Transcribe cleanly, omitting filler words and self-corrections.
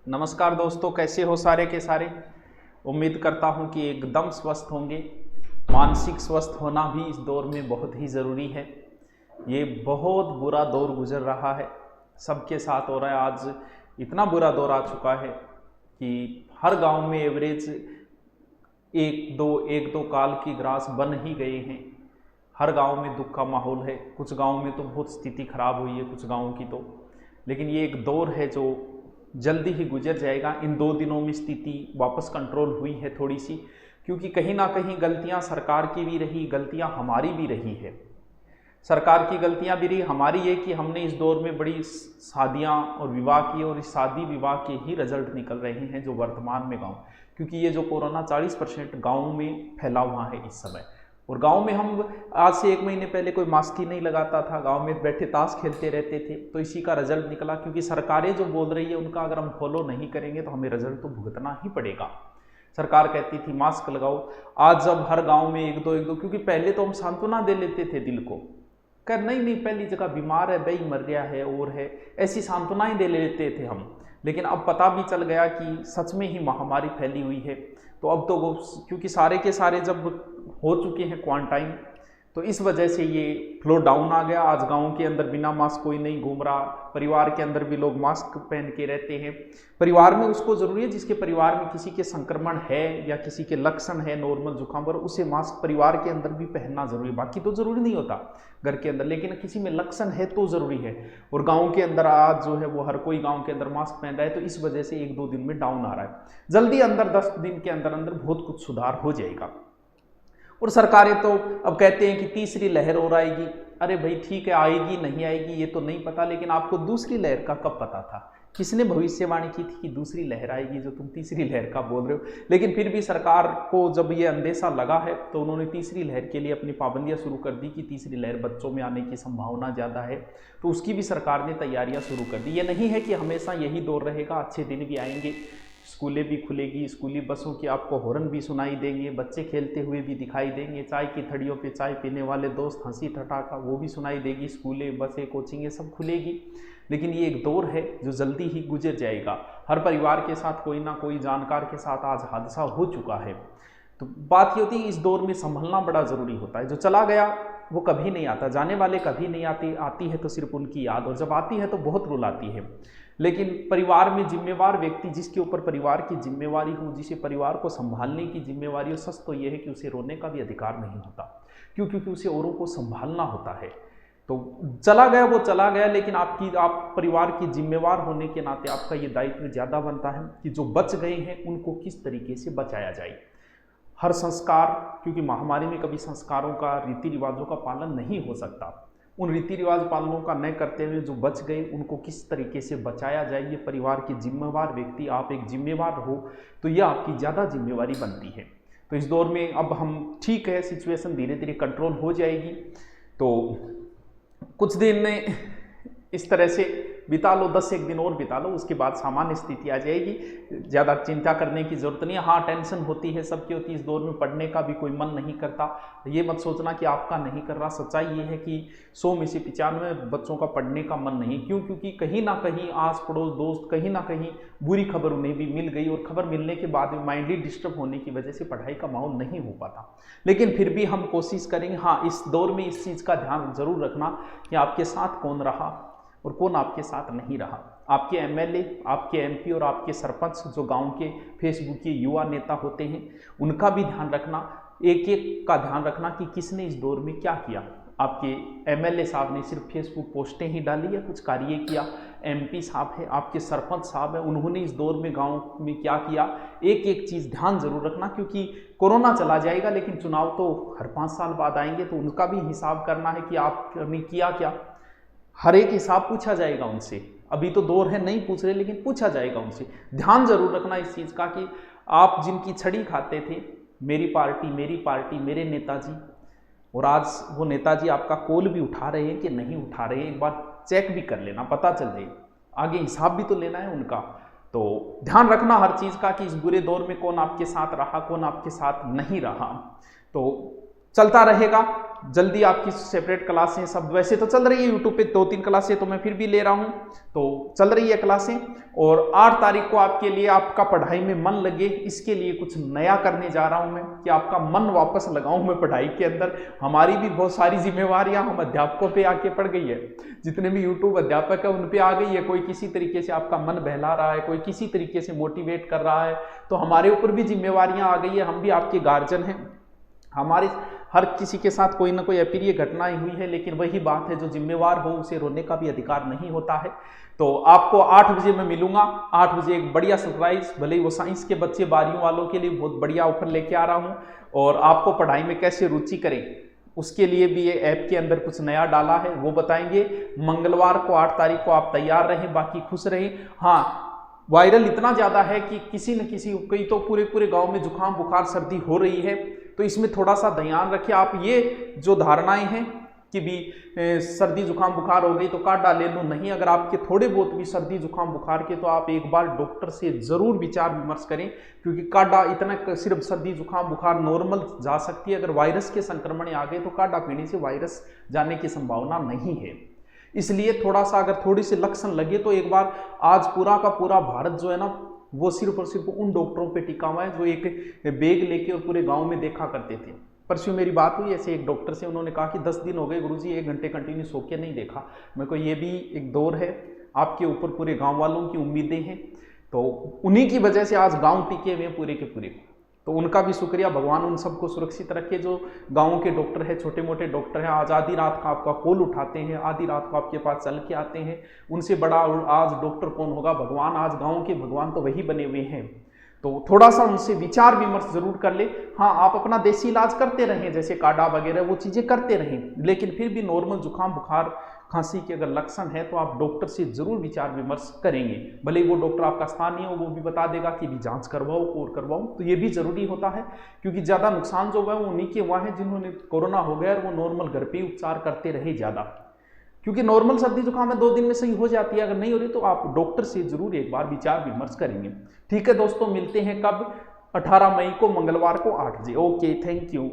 नमस्कार दोस्तों, कैसे हो सारे के सारे। उम्मीद करता हूं कि एकदम स्वस्थ होंगे। मानसिक स्वस्थ होना भी इस दौर में बहुत ही ज़रूरी है। ये बहुत बुरा दौर गुजर रहा है, सबके साथ हो रहा है। आज इतना बुरा दौर आ चुका है कि हर गांव में एवरेज एक दो काल की ग्रास बन ही गए हैं। हर गांव में दुख का माहौल है। कुछ गांव में तो बहुत स्थिति खराब हुई है, कुछ गांवों की तो। लेकिन ये एक दौर है जो जल्दी ही गुजर जाएगा। इन 2 दिनों में स्थिति वापस कंट्रोल हुई है थोड़ी सी, क्योंकि कहीं ना कहीं गलतियां सरकार की भी रही, गलतियां हमारी भी रही है। सरकार की गलतियां भी रही, हमारी ये कि हमने इस दौर में बड़ी शादियां और विवाह किए, और इस शादी विवाह के ही रिजल्ट निकल रहे हैं जो वर्तमान में गाँव, क्योंकि ये जो कोरोना 40% गाँव में फैला हुआ है इस समय। और गांव में हम आज से 1 महीने पहले कोई मास्क ही नहीं लगाता था, गांव में बैठे ताश खेलते रहते थे। तो इसी का रिजल्ट निकला, क्योंकि सरकारें जो बोल रही है उनका अगर हम फॉलो नहीं करेंगे तो हमें रिजल्ट तो भुगतना ही पड़ेगा। सरकार कहती थी मास्क लगाओ, आज जब हर गांव में एक दो, क्योंकि पहले तो हम सांत्वना दे लेते थे दिल को, कर नहीं पहली जगह बीमार है, भाई मर गया है और है, ऐसी सांत्वनाएं दे लेते थे हम। लेकिन अब पता भी चल गया कि सच में ही महामारी फैली हुई है। तो अब तो क्योंकि सारे के सारे जब हो चुके हैं क्वारंटाइन, तो इस वजह से ये फ्लो डाउन आ गया। आज गांव के अंदर बिना मास्क कोई नहीं घूम रहा, परिवार के अंदर भी लोग मास्क पहन के रहते हैं। परिवार में उसको ज़रूरी है जिसके परिवार में किसी के संक्रमण है या किसी के लक्षण है नॉर्मल जुकाम पर, उसे मास्क परिवार के अंदर भी पहनना ज़रूरी है। बाकी तो ज़रूरी नहीं होता घर के अंदर, लेकिन किसी में लक्षण है तो ज़रूरी है। और गाँव के अंदर आज जो है वो हर कोई गाँव के अंदर मास्क पहन रहा है, तो इस वजह से 1-2 दिन में डाउन आ रहा है। जल्दी अंदर 10 दिन के अंदर अंदर बहुत कुछ सुधार हो जाएगा। और सरकारें तो अब कहते हैं कि तीसरी लहर और आएगी। अरे भाई ठीक है, आएगी नहीं आएगी ये तो नहीं पता, लेकिन आपको दूसरी लहर का कब पता था? किसने भविष्यवाणी की थी कि दूसरी लहर आएगी, जो तुम तीसरी लहर का बोल रहे हो? लेकिन फिर भी सरकार को जब ये अंदेशा लगा है तो उन्होंने तीसरी लहर के लिए अपनी पाबंदियां शुरू कर दी कि तीसरी लहर बच्चों में आने की संभावना ज़्यादा है, तो उसकी भी सरकार ने तैयारियां शुरू कर दी। ये नहीं है कि हमेशा यही दौर रहेगा, अच्छे दिन भी आएंगे, स्कूलें भी खुलेगी, स्कूली बसों की आपको हॉर्न भी सुनाई देंगे, बच्चे खेलते हुए भी दिखाई देंगे, चाय की थड़ियों पे चाय पीने वाले दोस्त हंसी ठठाका वो भी सुनाई देगी, स्कूलें बसें कोचिंगें सब खुलेगी। लेकिन ये एक दौर है जो जल्दी ही गुजर जाएगा। हर परिवार के साथ कोई ना कोई जानकार के साथ आज हादसा हो चुका है। तो बात ये होती है इस दौर में संभलना बड़ा ज़रूरी होता है। जो चला गया वो कभी नहीं आता, जाने वाले कभी नहीं आते, आती है तो सिर्फ उनकी याद, और जब आती है तो बहुत रुलाती है। लेकिन परिवार में जिम्मेवार व्यक्ति, जिसके ऊपर परिवार की जिम्मेवारी हो, जिसे परिवार को संभालने की जिम्मेवारी हो, सच तो यह है कि उसे रोने का भी अधिकार नहीं होता। क्योंकि उसे औरों को संभालना होता है। तो चला गया वो चला गया, लेकिन आप परिवार की जिम्मेवार होने के नाते आपका ये दायित्व ज़्यादा बनता है कि जो बच गए हैं उनको किस तरीके से बचाया जाए। हर संस्कार, क्योंकि महामारी में कभी संस्कारों का, रीति रिवाजों का पालन नहीं हो सकता, उन रीति रिवाज पालनों का न करते हुए जो बच गए उनको किस तरीके से बचाया जाए, ये परिवार के जिम्मेवार व्यक्ति, आप एक जिम्मेवार हो तो यह आपकी ज़्यादा जिम्मेवारी बनती है। तो इस दौर में अब हम ठीक है, सिचुएशन धीरे धीरे कंट्रोल हो जाएगी। तो कुछ दिन में इस तरह से बिता लो, 10-1 दिन और बिता लो, उसके बाद सामान्य स्थिति आ जाएगी। ज़्यादा चिंता करने की ज़रूरत नहीं है। हाँ, टेंशन होती है, सबकी होती है। इस दौर में पढ़ने का भी कोई मन नहीं करता। ये मत सोचना कि आपका नहीं कर रहा। सच्चाई ये है कि 100 में से 95 बच्चों का पढ़ने का मन नहीं। क्यों? क्योंकि कहीं ना कहीं आस पड़ोस दोस्त, कहीं ना कहीं बुरी खबर उन्हें भी मिल गई, और खबर मिलने के बाद माइंडली डिस्टर्ब होने की वजह से पढ़ाई का माहौल नहीं हो पाता। लेकिन फिर भी हम कोशिश करेंगे। हाँ, इस दौर में इस चीज़ का ध्यान जरूर रखना कि आपके साथ कौन रहा और कौन आपके साथ नहीं रहा। आपके एमएलए, आपके एमपी और आपके सरपंच, जो गांव के फेसबुक के युवा नेता होते हैं, उनका भी ध्यान रखना। एक एक का ध्यान रखना कि किसने इस दौर में क्या किया। आपके एमएलए साहब ने सिर्फ फेसबुक पोस्टें ही डाली या कुछ कार्य किया? एमपी साहब है, आपके सरपंच साहब है, उन्होंने इस दौर में गांव में क्या किया? एक एक चीज़ ध्यान जरूर रखना, क्योंकि कोरोना चला जाएगा लेकिन चुनाव तो हर 5 साल बाद आएंगे, तो उनका भी हिसाब करना है कि आपने किया क्या। हर एक हिसाब पूछा जाएगा उनसे। अभी तो दौर है नहीं पूछ रहे, लेकिन पूछा जाएगा उनसे। ध्यान जरूर रखना इस चीज़ का कि आप जिनकी छड़ी खाते थे, मेरी पार्टी मेरे नेताजी, और आज वो नेताजी आपका कॉल भी उठा रहे हैं कि नहीं उठा रहे हैं, एक बार चेक भी कर लेना, पता चल जाए। आगे हिसाब भी तो लेना है उनका। तो ध्यान रखना हर चीज़ का कि इस बुरे दौर में कौन आपके साथ रहा, कौन आपके साथ नहीं रहा। तो चलता रहेगा। जल्दी आपकी सेपरेट क्लासें सब वैसे तो चल रही है यूट्यूब पे 2-3 क्लासें तो मैं फिर भी ले रहा हूँ, तो चल रही है क्लासें। और 8 तारीख को आपके लिए आपका पढ़ाई में मन लगे इसके लिए कुछ नया करने जा रहा हूँ मैं, कि आपका मन वापस लगाऊं मैं पढ़ाई के अंदर। हमारी भी बहुत सारी जिम्मेवारियां हम अध्यापकों पे आके पड़ गई है, जितने भी यूट्यूब अध्यापक है उन पे आ गई है। कोई किसी तरीके से आपका मन बहला रहा है, कोई किसी तरीके से मोटिवेट कर रहा है, तो हमारे ऊपर भी जिम्मेवारियां आ गई है। हम भी आपके गार्जियन हैं, हमारे हर किसी के साथ कोई ना कोई अप्रिय घटनाएं हुई है, लेकिन वही बात है, जो जिम्मेवार हो उसे रोने का भी अधिकार नहीं होता है। तो आपको 8 बजे मैं मिलूंगा, 8 बजे एक बढ़िया सरप्राइज, भले ही वो साइंस के बच्चे 12वीं वालों के लिए बहुत बढ़िया ऑफर लेके आ रहा हूँ। और आपको पढ़ाई में कैसे रुचि करें उसके लिए भी ये ऐप के अंदर कुछ नया डाला है, वो बताएंगे। मंगलवार को 8 तारीख को आप तैयार रहें, बाकी खुश रहें। हाँ, वायरल इतना ज़्यादा है कि किसी न किसी, कई तो पूरे गांव में जुकाम बुखार सर्दी हो रही है, तो इसमें थोड़ा सा ध्यान रखिए। आप ये जो धारणाएं हैं कि भी सर्दी जुकाम बुखार हो गई तो काढ़ा ले लो, नहीं। अगर आपके थोड़े बहुत भी सर्दी जुकाम बुखार के, तो आप एक बार डॉक्टर से ज़रूर विचार विमर्श करें, क्योंकि काढ़ा इतना सिर्फ सर्दी जुकाम बुखार नॉर्मल जा सकती है, अगर वायरस के संक्रमण आ गए तो काढ़ा पीने से वायरस जाने की संभावना नहीं है। इसलिए थोड़ा सा अगर थोड़ी सी लक्षण लगे तो एक बार, आज पूरा का पूरा भारत जो है ना, वो सिर्फ और सिर्फ उन डॉक्टरों पे टिका हुआ है जो एक बैग लेके और पूरे गांव में देखा करते थे। परसों मेरी बात हुई ऐसे एक डॉक्टर से, उन्होंने कहा कि 10 दिन हो गए गुरुजी, 1 घंटे कंटिन्यू सो के नहीं देखा। मेरे को ये भी एक दौर है, आपके ऊपर पूरे गाँव वालों की उम्मीदें हैं, तो उन्हीं की वजह से आज गाँव टिके हुए पूरे के पूरे। तो उनका भी शुक्रिया, भगवान उन सबको सुरक्षित रखे जो गाँव के डॉक्टर हैं, छोटे मोटे डॉक्टर हैं। आज आधी रात का आपका कॉल उठाते हैं, आधी रात को आपके पास चल के आते हैं। उनसे बड़ा आज डॉक्टर कौन होगा? भगवान। आज गाँव के भगवान तो वही बने हुए हैं। तो थोड़ा सा उनसे विचार विमर्श जरूर कर ले। हाँ, आप अपना देसी इलाज करते रहें, जैसे काढ़ा वगैरह वो चीज़ें करते रहें, लेकिन फिर भी नॉर्मल जुकाम बुखार खांसी के अगर लक्षण है तो आप डॉक्टर से जरूर विचार विमर्श करेंगे। भले ही वो डॉक्टर आपका स्थानीय हो, वो भी बता देगा कि भी जांच करवाओ और करवाओ, तो ये भी जरूरी होता है, क्योंकि ज़्यादा नुकसान जो है वो उन्हीं के हुआ है जिन्होंने कोरोना हो गया और वो नॉर्मल घर पे उपचार करते रहे ज़्यादा। क्योंकि नॉर्मल सर्दी जुकाम है 2 दिन में सही हो जाती है, अगर नहीं हो रही तो आप डॉक्टर से जरूर एक बार विचार विमर्श करेंगे। ठीक है दोस्तों, मिलते हैं कब? 18 मई को, मंगलवार को 8 बजे। Okay, thank you.